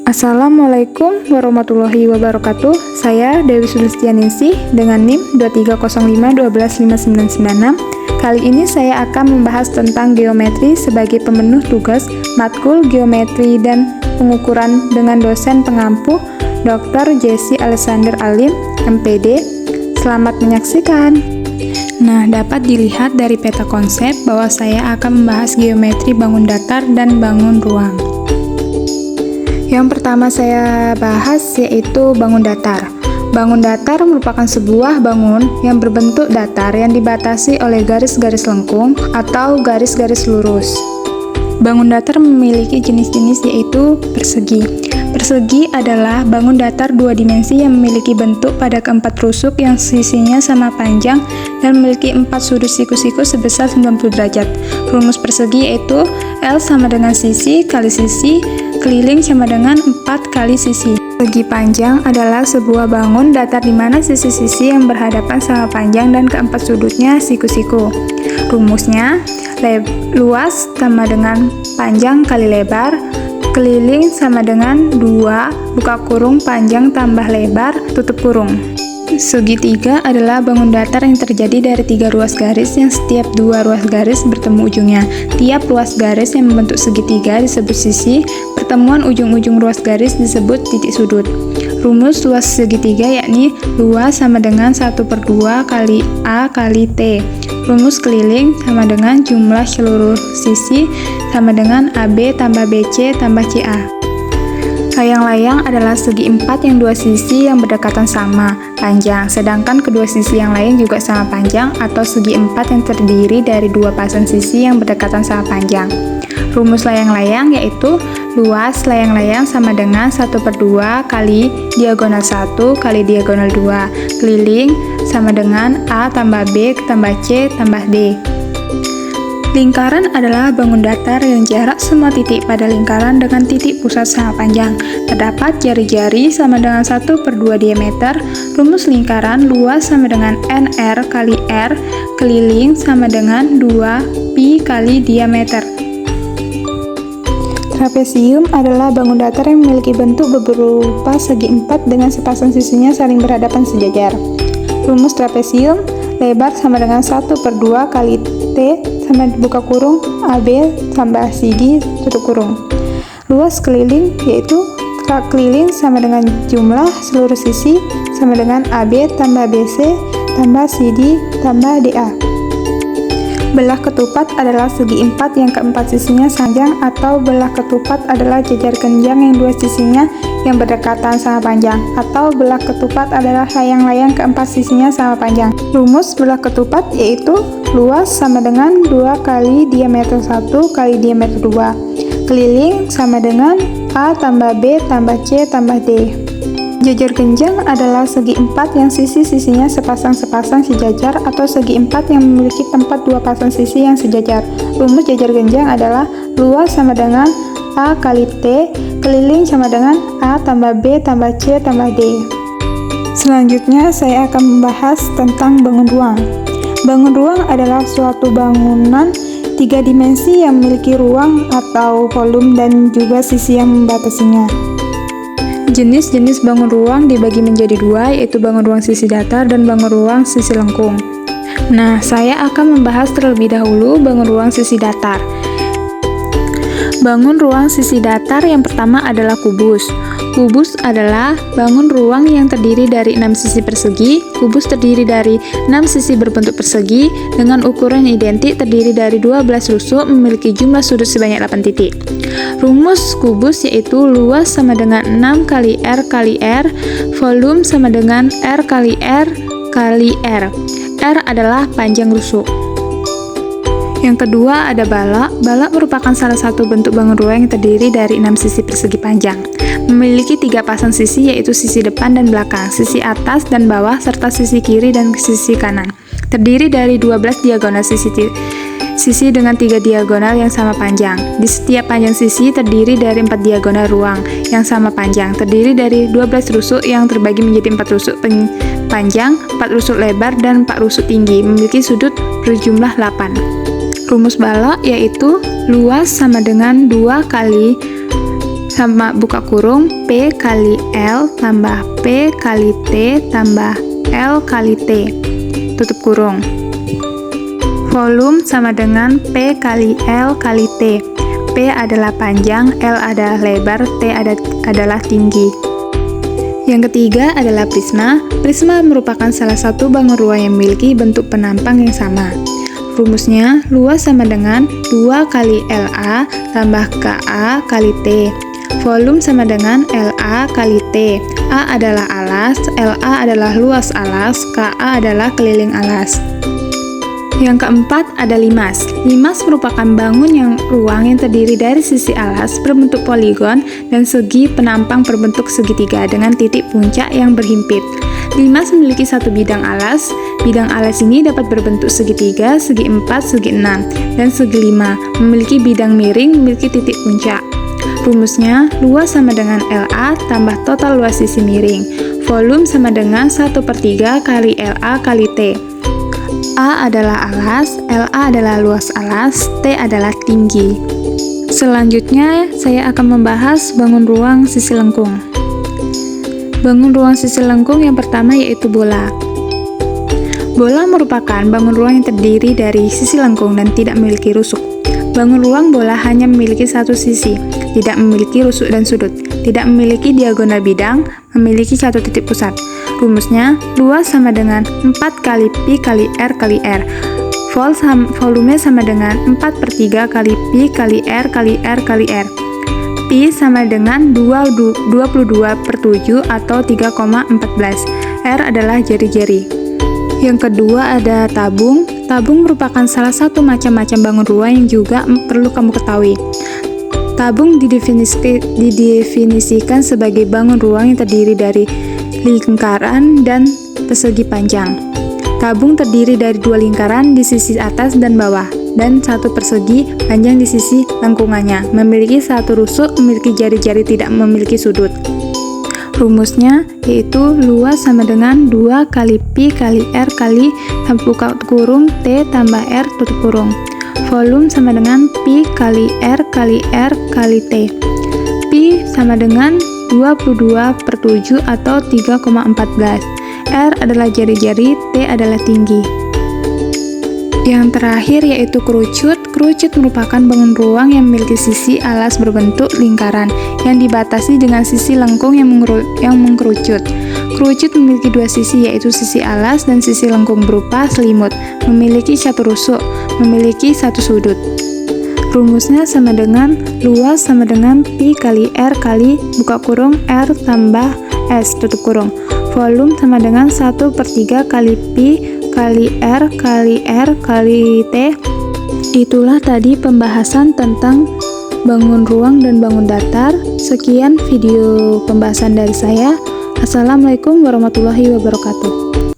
Assalamualaikum warahmatullahi wabarakatuh. Saya Dewi Sulistianingsih dengan NIM 2305125996. Kali ini saya akan membahas tentang geometri sebagai pemenuh tugas matkul geometri dan pengukuran dengan dosen pengampu Dr. Jesse Alexander Alim, MPD. Selamat menyaksikan. Nah, dapat dilihat dari peta konsep bahwa saya akan membahas geometri bangun datar dan bangun ruang. Yang pertama saya bahas yaitu bangun datar. Bangun datar merupakan sebuah bangun yang berbentuk datar yang dibatasi oleh garis-garis lengkung atau garis-garis lurus. Bangun datar memiliki jenis-jenis yaitu persegi. Persegi adalah bangun datar dua dimensi yang memiliki bentuk pada keempat rusuk yang sisinya sama panjang dan memiliki 4 sudut siku-siku sebesar 90 derajat. Rumus persegi yaitu L sama dengan sisi kali sisi, keliling sama dengan 4 kali sisi. Persegi panjang adalah sebuah bangun datar di mana sisi-sisi yang berhadapan sama panjang dan keempat sudutnya siku-siku. Rumusnya, luas sama dengan panjang kali lebar, keliling sama dengan 2 buka kurung panjang tambah lebar tutup kurung. Segitiga adalah bangun datar yang terjadi dari 3 ruas garis yang setiap 2 ruas garis bertemu ujungnya. Tiap ruas garis yang membentuk segitiga disebut sisi, pertemuan ujung-ujung ruas garis disebut titik sudut. Rumus luas segitiga yakni luas sama dengan 1/2 kali A kali T. Rumus keliling sama dengan jumlah seluruh sisi sama dengan AB tambah BC tambah CA. Layang-layang adalah segi 4 yang dua sisi yang berdekatan sama panjang, sedangkan kedua sisi yang lain juga sama panjang, atau segi 4 yang terdiri dari 2 pasang sisi yang berdekatan sama panjang. Rumus layang-layang yaitu luas layang-layang sama dengan 1/2 kali diagonal 1 kali diagonal 2. Keliling sama dengan A tambah B tambah C tambah D. Lingkaran adalah bangun datar yang jarak semua titik pada lingkaran dengan titik pusat sama panjang. Terdapat jari-jari sama dengan 1/2 diameter. Rumus lingkaran luas sama dengan NR kali R, keliling sama dengan 2 pi kali diameter. Trapesium adalah bangun datar yang memiliki bentuk berupa segi 4 dengan sepasang sisinya saling berhadapan sejajar. Rumus trapesium, lebar sama dengan 1/2 kali T sama buka kurung AB tambah CD tutup kurung. Luas keliling yaitu keliling sama dengan jumlah seluruh sisi sama dengan AB tambah BC tambah CD tambah DA. Belah ketupat adalah segi 4 yang keempat sisinya panjang, atau belah ketupat adalah jajar genjang yang dua sisinya yang berdekatan sama panjang, atau belah ketupat adalah layang-layang keempat sisinya sama panjang. Rumus belah ketupat yaitu luas sama dengan 2 kali diameter 1 kali diameter 2. Keliling sama dengan A tambah B tambah C tambah D. Jajar genjang adalah segi 4 yang sisi-sisinya sepasang-sepasang sejajar, atau segi 4 yang memiliki tempat 2 pasang sisi yang sejajar. Rumus jajar genjang adalah luas sama dengan A kali T, keliling sama dengan A tambah B tambah C tambah D. Selanjutnya saya akan membahas tentang bangun ruang. Bangun ruang adalah suatu bangunan 3 dimensi yang memiliki ruang atau volume dan juga sisi yang membatasinya. Jenis-jenis bangun ruang dibagi menjadi 2, yaitu bangun ruang sisi datar dan bangun ruang sisi lengkung. Nah, saya akan membahas terlebih dahulu bangun ruang sisi datar. Bangun ruang sisi datar yang pertama adalah kubus. Kubus adalah bangun ruang yang terdiri dari 6 sisi persegi. Kubus terdiri dari 6 sisi berbentuk persegi dengan ukuran yang identik, terdiri dari 12 rusuk, memiliki jumlah sudut sebanyak 8 titik. Rumus kubus yaitu luas sama dengan 6 kali R kali R, volume sama dengan R kali R kali R. R adalah panjang rusuk. Yang kedua ada balak. Balak merupakan salah satu bentuk bangun ruang yang terdiri dari 6 sisi persegi panjang. Memiliki 3 pasang sisi yaitu sisi depan dan belakang, sisi atas dan bawah, serta sisi kiri dan sisi kanan. Terdiri dari 12 diagonal sisi dengan 3 diagonal yang sama panjang. Di setiap panjang sisi terdiri dari 4 diagonal ruang yang sama panjang. Terdiri dari 12 rusuk yang terbagi menjadi 4 rusuk panjang, 4 rusuk lebar, dan 4 rusuk tinggi. Memiliki sudut berjumlah 8. Rumus balak yaitu luas sama dengan 2 kali sama buka kurung P kali L tambah P kali T tambah L kali T, tutup kurung. Volume sama dengan P kali L kali T. P adalah panjang, L adalah lebar, T adalah tinggi. Yang ketiga adalah prisma. Prisma merupakan salah satu bangun ruang yang memiliki bentuk penampang yang sama. Rumusnya, luas sama dengan 2 kali LA tambah KA kali T. Volume sama dengan LA kali T. A adalah alas, LA adalah luas alas, KA adalah keliling alas. Yang keempat ada limas. Limas merupakan bangun ruang yang terdiri dari sisi alas berbentuk poligon dan segi penampang berbentuk segitiga dengan titik puncak yang berhimpit. Limas memiliki satu bidang alas. Bidang alas ini dapat berbentuk segitiga, segi 4, segi 6, dan segi 5. Memiliki bidang miring, memiliki titik puncak. Rumusnya, luas sama dengan LA tambah total luas sisi miring. Volume sama dengan 1/3 kali LA kali T. A adalah alas, LA adalah luas alas, T adalah tinggi. Selanjutnya, saya akan membahas bangun ruang sisi lengkung. Bangun ruang sisi lengkung yang pertama yaitu bola. Bola merupakan bangun ruang yang terdiri dari sisi lengkung dan tidak memiliki rusuk. Bangun ruang bola hanya memiliki satu sisi, tidak memiliki rusuk dan sudut, tidak memiliki diagonal bidang, memiliki satu titik pusat. Rumusnya, luas sama dengan 4 kali Pi kali R kali R. Volume sama dengan 4/3 kali Pi kali R kali R kali R. Pi sama dengan 22/7 atau 3,14. R adalah jari-jari. Yang kedua ada tabung. Tabung merupakan salah satu macam-macam bangun ruang yang juga perlu kamu ketahui. Tabung didefinisikan sebagai bangun ruang yang terdiri dari lingkaran dan persegi panjang. Tabung terdiri dari 2 lingkaran di sisi atas dan bawah, dan 1 persegi panjang di sisi lengkungannya. Memiliki 1 rusuk, memiliki jari-jari, tidak memiliki sudut. Rumusnya yaitu luas sama dengan 2 kali Pi kali R kali buka kurung T tambah R tutup kurung. Volume sama dengan Pi kali R kali R kali T. Pi sama dengan 22/7 atau 3,14. R adalah jari-jari, T adalah tinggi. Yang terakhir yaitu kerucut. Kerucut merupakan bangun ruang yang memiliki sisi alas berbentuk lingkaran yang dibatasi dengan sisi lengkung yang mengkerucut. Kerucut memiliki 2 sisi yaitu sisi alas dan sisi lengkung berupa selimut, memiliki 1 rusuk, memiliki 1 sudut. Rumusnya sama dengan luas sama dengan Pi kali R kali buka kurung R tambah S tutup kurung. Volume sama dengan 1/3 kali Pi kali R kali R kali T. Itulah tadi pembahasan tentang bangun ruang dan bangun datar. Sekian video pembahasan dari saya. Assalamualaikum warahmatullahi wabarakatuh.